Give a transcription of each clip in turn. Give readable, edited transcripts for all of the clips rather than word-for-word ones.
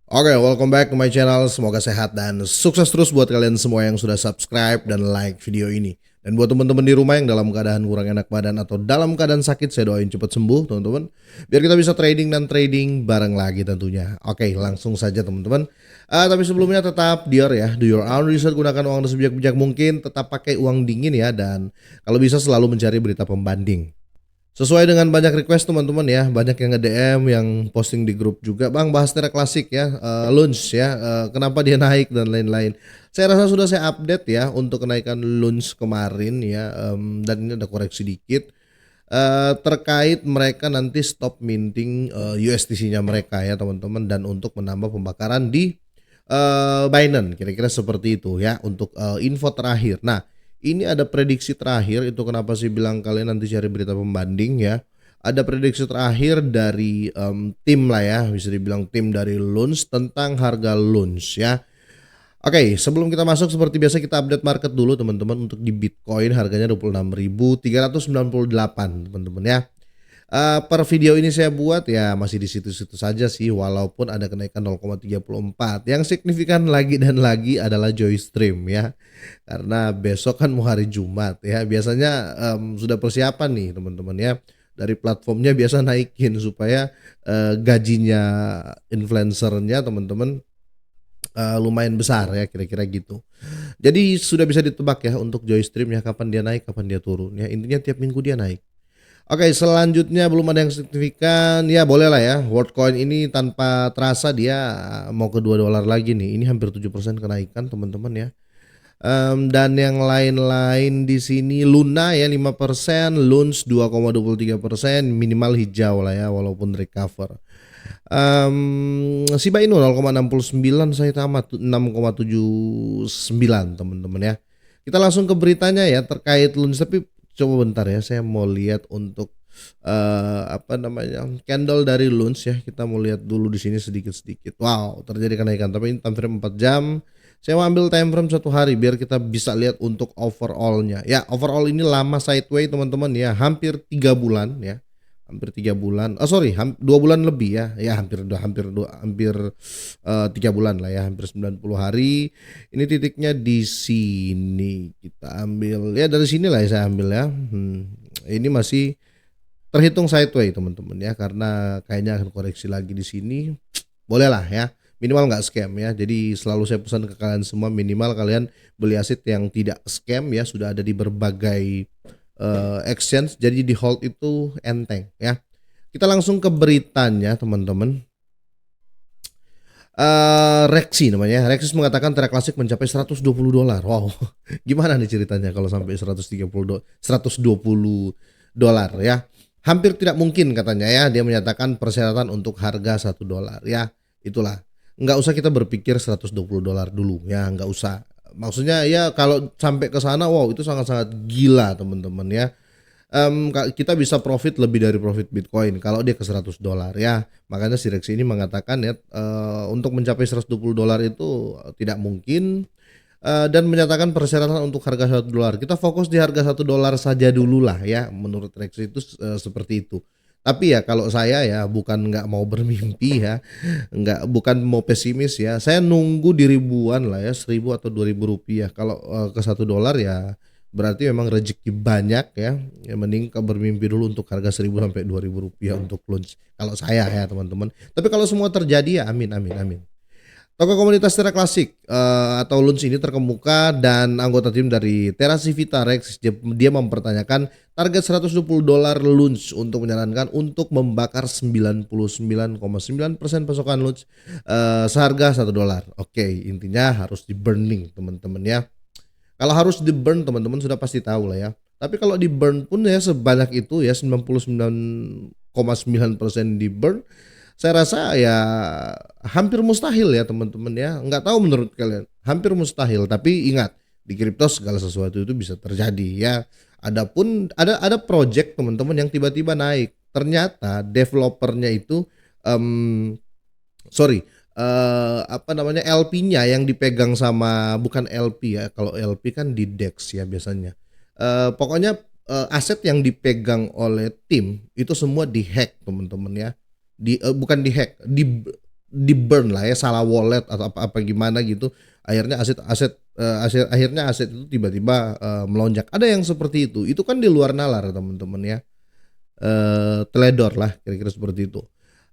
Oke, welcome back to my channel. Semoga sehat dan sukses terus buat kalian semua yang sudah subscribe dan like video ini. Dan buat teman-teman di rumah yang dalam keadaan kurang enak badan atau dalam keadaan sakit, saya doain cepat sembuh, teman-teman. Biar kita bisa trading dan trading bareng lagi tentunya. Oke, langsung saja teman-teman. Tapi sebelumnya tetap do your own research, gunakan uang sebijak-bijak mungkin, tetap pakai uang dingin ya, dan kalau bisa selalu mencari berita pembanding. Sesuai dengan banyak request teman-teman ya, banyak yang nge-DM, yang posting di grup juga, "Bang, bahas Tera Klasik ya, Lunch ya, kenapa dia naik dan lain-lain." Saya rasa sudah saya update ya untuk kenaikan Lunch kemarin ya, dan ini ada koreksi dikit, terkait mereka nanti stop minting, USDC-nya mereka ya teman-teman, dan untuk menambah pembakaran di, Binance, kira-kira seperti itu ya untuk, info terakhir. Nah, ini ada prediksi terakhir, itu kenapa sih bilang kalian nanti cari berita pembanding ya. Ada prediksi terakhir dari, tim lah ya, bisa dibilang tim dari Lunch tentang harga Lunch ya. Oke, sebelum kita masuk seperti biasa kita update market dulu teman-teman. Untuk di Bitcoin harganya 26.398 teman-teman ya. Per video ini saya buat ya masih di situ-situ saja sih, walaupun ada kenaikan 0,34. Yang signifikan lagi dan lagi adalah Joystream ya. Karena besok kan mau hari Jumat ya. Biasanya, sudah persiapan nih teman-teman ya. Dari platformnya biasa naikin supaya, gajinya influencer-nya teman-teman, lumayan besar ya, kira-kira gitu. Jadi sudah bisa ditebak ya untuk Joystream ya, kapan dia naik, kapan dia turun ya. Intinya tiap minggu dia naik. Oke, selanjutnya belum ada yang signifikan, ya boleh lah ya. Worldcoin ini tanpa terasa dia mau ke $2 lagi nih. Ini hampir 7% kenaikan teman-teman ya. Dan yang lain-lain di sini Luna ya 5%, Luns 2,23%, minimal hijau lah ya walaupun recover. Shiba Inu 0,69, saya tamat 6,79 teman-teman ya. Kita langsung ke beritanya ya terkait Luns, tapi coba bentar ya, saya mau lihat untuk apa namanya, candle dari Luns ya. Kita mau lihat dulu di sini sedikit-sedikit. Wow, terjadi kenaikan, tapi ini time frame 4 jam. Saya mau ambil time frame 1 hari biar kita bisa lihat untuk overall-nya. Ya, overall ini lama sideway teman-teman ya, hampir 3 bulan ya. Hampir 3 bulan. Oh sorry, 2 bulan lebih ya. Ya hampir 3 bulan lah ya, hampir 90 hari. Ini titiknya di sini. Kita ambil ya dari sini lah ya saya ambil ya. Ini masih terhitung sideway teman-teman ya, karena kayaknya akan koreksi lagi di sini. Boleh lah ya, minimal nggak scam ya. Jadi selalu saya pesan ke kalian semua, minimal kalian beli aset yang tidak scam ya, sudah ada di berbagai exchange, jadi di hold itu enteng ya. Kita langsung ke beritanya teman-teman. Rexi namanya. Rexis mengatakan Tera Klasik mencapai $120. Wow, gimana nih ceritanya kalau sampai 120 dolar ya? Hampir tidak mungkin katanya ya. Dia menyatakan persyaratan untuk harga $1 ya. Itulah. Nggak usah kita berpikir $120 dulu ya, nggak usah. Maksudnya ya kalau sampai ke sana, wow itu sangat-sangat gila teman-teman ya. Kita bisa profit lebih dari profit Bitcoin kalau dia ke $100 ya. Makanya si Rex ini mengatakan ya, untuk mencapai $120 itu tidak mungkin, dan menyatakan persyaratan untuk harga $1. Kita fokus di harga $1 saja dulu lah ya, menurut Rex itu seperti itu. Tapi ya kalau saya ya bukan nggak mau bermimpi ya, bukan mau pesimis ya. Saya nunggu di ribuan lah ya, 1.000 atau 2.000 rupiah. Kalau ke $1 ya berarti memang rezeki banyak ya. Ya mending bermimpi dulu untuk harga 1.000 sampai 2.000 rupiah untuk launch. Kalau saya ya teman-teman. Tapi kalau semua terjadi ya amin amin amin. Toko komunitas Tera Klasik atau Lunch ini terkemuka dan anggota tim dari Tera Civita Rex dia mempertanyakan target $120 Lunch untuk menyarankan untuk membakar 99,9% pasokan Lunch seharga $1. Oke, intinya harus di burning teman-teman ya. Kalau harus di burn teman-teman sudah pasti tahu lah ya. Tapi kalau di burn pun ya sebanyak itu ya 99,9% di burn, saya rasa ya hampir mustahil ya teman-teman ya. Nggak tahu menurut kalian, hampir mustahil. Tapi ingat, di kripto segala sesuatu itu bisa terjadi ya. Adapun ada project teman-teman yang tiba-tiba naik. Ternyata developernya itu sorry, apa namanya, LP-nya yang dipegang sama, bukan LP ya, kalau LP kan di DEX ya biasanya. Pokoknya, aset yang dipegang oleh tim itu semua dihack teman-teman ya. Bukan dihack, di burn lah ya, salah wallet atau apa gimana gitu. Akhirnya akhirnya aset itu tiba-tiba melonjak. Ada yang seperti itu. Itu kan di luar nalar teman-teman ya. Teledor lah kira-kira seperti itu.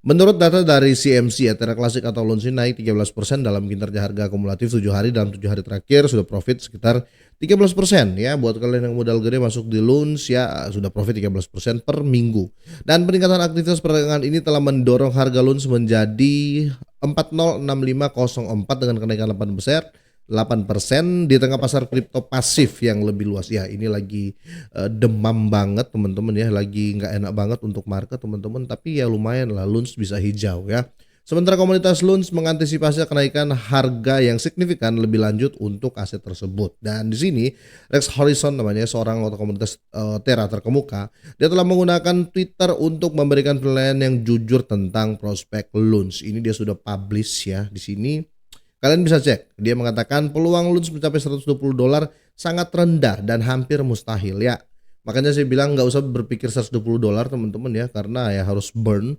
Menurut data dari CMC ya, Terra Classic atau Lunch naik 13% dalam kinerja harga akumulatif 7 hari dalam 7 hari terakhir sudah profit sekitar 13% ya. Buat kalian yang modal gede masuk di Lunch ya sudah profit 13% per minggu. Dan peningkatan aktivitas perdagangan ini telah mendorong harga Lunch menjadi 406504 dengan kenaikan 8% di tengah pasar kripto pasif yang lebih luas. Ya, ini lagi demam banget teman-teman ya, lagi nggak enak banget untuk market teman-teman, tapi ya lumayan lah Lunch bisa hijau ya. Sementara komunitas Lunch mengantisipasi kenaikan harga yang signifikan lebih lanjut untuk aset tersebut. Dan di sini Rex Horizon namanya, seorang anggota komunitas Terra terkemuka, dia telah menggunakan Twitter untuk memberikan penilaian yang jujur tentang prospek Lunch. Ini dia sudah publish ya di sini. Kalian bisa cek, dia mengatakan peluang Lunch mencapai $120 sangat rendah dan hampir mustahil ya. Makanya saya bilang nggak usah berpikir $120 teman-teman ya, karena ya harus burn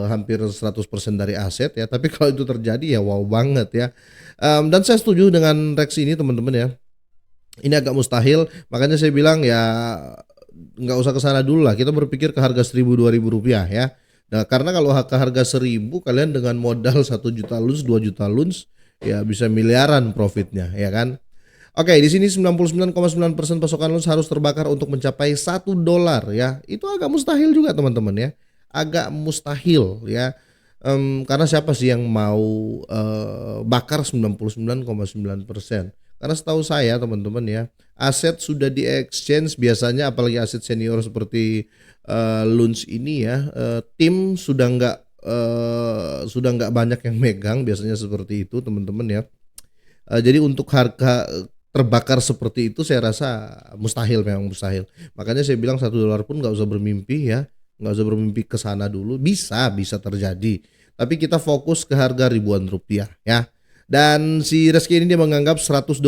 hampir 100% dari aset ya. Tapi kalau itu terjadi ya wow banget ya. Dan saya setuju dengan Rex ini teman-teman ya. Ini agak mustahil, makanya saya bilang ya nggak usah ke sana dulu lah. Kita berpikir ke harga 1.000-2.000 rupiah ya. Nah, karena kalau ke harga 1.000 kalian dengan modal 1 juta Lunch, 2 juta Lunch ya bisa miliaran profitnya ya kan. Oke, di sini 99,9% pasokan Lunch harus terbakar untuk mencapai $1 ya. Itu agak mustahil juga teman-teman ya. Agak mustahil ya. Karena siapa sih yang mau bakar 99,9%? Karena setahu saya teman-teman ya, aset sudah di exchange biasanya, apalagi aset senior seperti Lunch ini ya, tim sudah nggak banyak yang megang, biasanya seperti itu teman-teman ya. Jadi untuk harga terbakar seperti itu saya rasa mustahil, memang mustahil. Makanya saya bilang $1 pun nggak usah bermimpi ya, nggak usah bermimpi ke sana dulu. Bisa terjadi, tapi kita fokus ke harga ribuan rupiah ya. Dan si Reski ini dia menganggap $120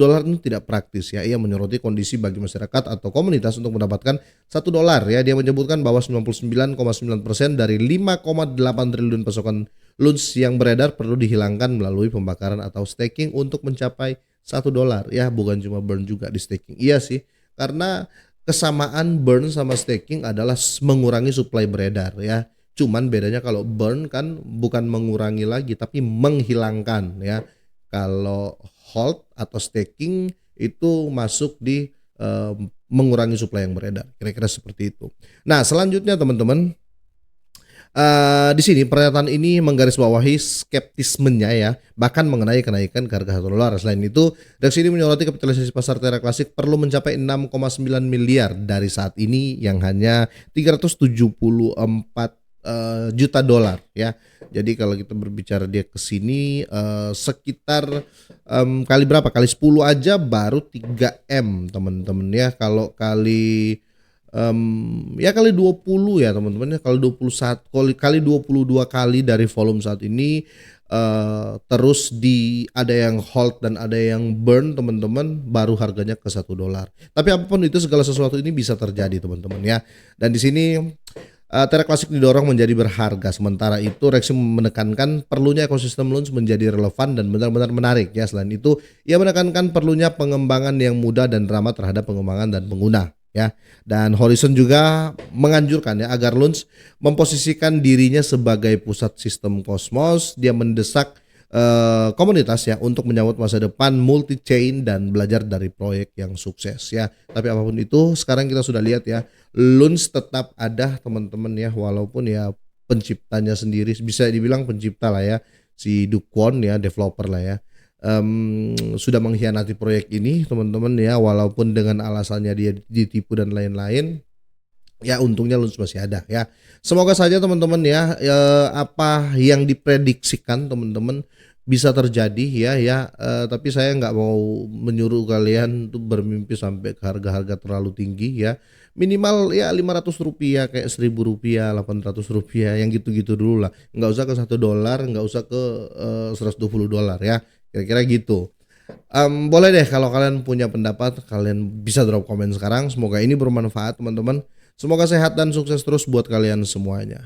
ini tidak praktis ya. Ia menyoroti kondisi bagi masyarakat atau komunitas untuk mendapatkan $1 ya. Dia menyebutkan bahwa 99,9% dari 5,8 triliun pasokan Lunch yang beredar perlu dihilangkan melalui pembakaran atau staking untuk mencapai $1 ya. Bukan cuma burn juga di staking. Iya sih, karena kesamaan burn sama staking adalah mengurangi supply beredar ya. Cuman bedanya kalau burn kan bukan mengurangi lagi tapi menghilangkan ya. Kalau hold atau staking itu masuk di mengurangi supply yang beredar. Kira-kira seperti itu. Nah, selanjutnya teman-teman, di sini pernyataan ini menggarisbawahi skeptismenya ya, bahkan mengenai kenaikan harga $1. Selain itu, Rex ini menyoroti kapitalisasi pasar Terra Classic perlu mencapai 6,9 miliar dari saat ini yang hanya 374 juta dolar ya. Jadi kalau kita berbicara dia ke sini sekitar kali berapa? Kali 10 aja baru 3M teman-teman ya. Kalau kali ya kali 20 ya teman-teman ya. Kalau 21 kali 22 kali dari volume saat ini, terus ada yang hold dan ada yang burn teman-teman, baru harganya ke $1. Tapi apapun itu, segala sesuatu ini bisa terjadi teman-teman ya. Dan di sini Terra Classic didorong menjadi berharga. Sementara itu Rex menekankan perlunya ekosistem Lunch menjadi relevan dan benar-benar menarik ya. Selain itu, ia menekankan perlunya pengembangan yang mudah dan ramah terhadap pengembangan dan pengguna ya. Dan Horizon juga menganjurkan ya agar Lunch memposisikan dirinya sebagai pusat sistem kosmos. Dia mendesak komunitas ya untuk menyambut masa depan multi chain dan belajar dari proyek yang sukses ya. Tapi apapun itu, sekarang kita sudah lihat ya, Lunch tetap ada teman-teman ya, walaupun ya penciptanya sendiri bisa dibilang pencipta lah ya, si Do Kwon ya, developer lah ya, sudah mengkhianati proyek ini teman-teman ya, walaupun dengan alasannya dia ditipu dan lain-lain. Ya untungnya Lunch masih ada ya. Semoga saja teman-teman ya, apa yang diprediksikan teman-teman bisa terjadi ya. Tapi saya nggak mau menyuruh kalian tuh bermimpi sampai ke harga-harga terlalu tinggi ya. Minimal ya $500 kayak $1.000, $800 yang gitu-gitu dulu lah. Nggak usah ke $1, nggak usah ke $120 ya. Kira-kira gitu. Boleh deh kalau kalian punya pendapat, kalian bisa drop komen sekarang. Semoga ini bermanfaat teman-teman. Semoga sehat dan sukses terus buat kalian semuanya.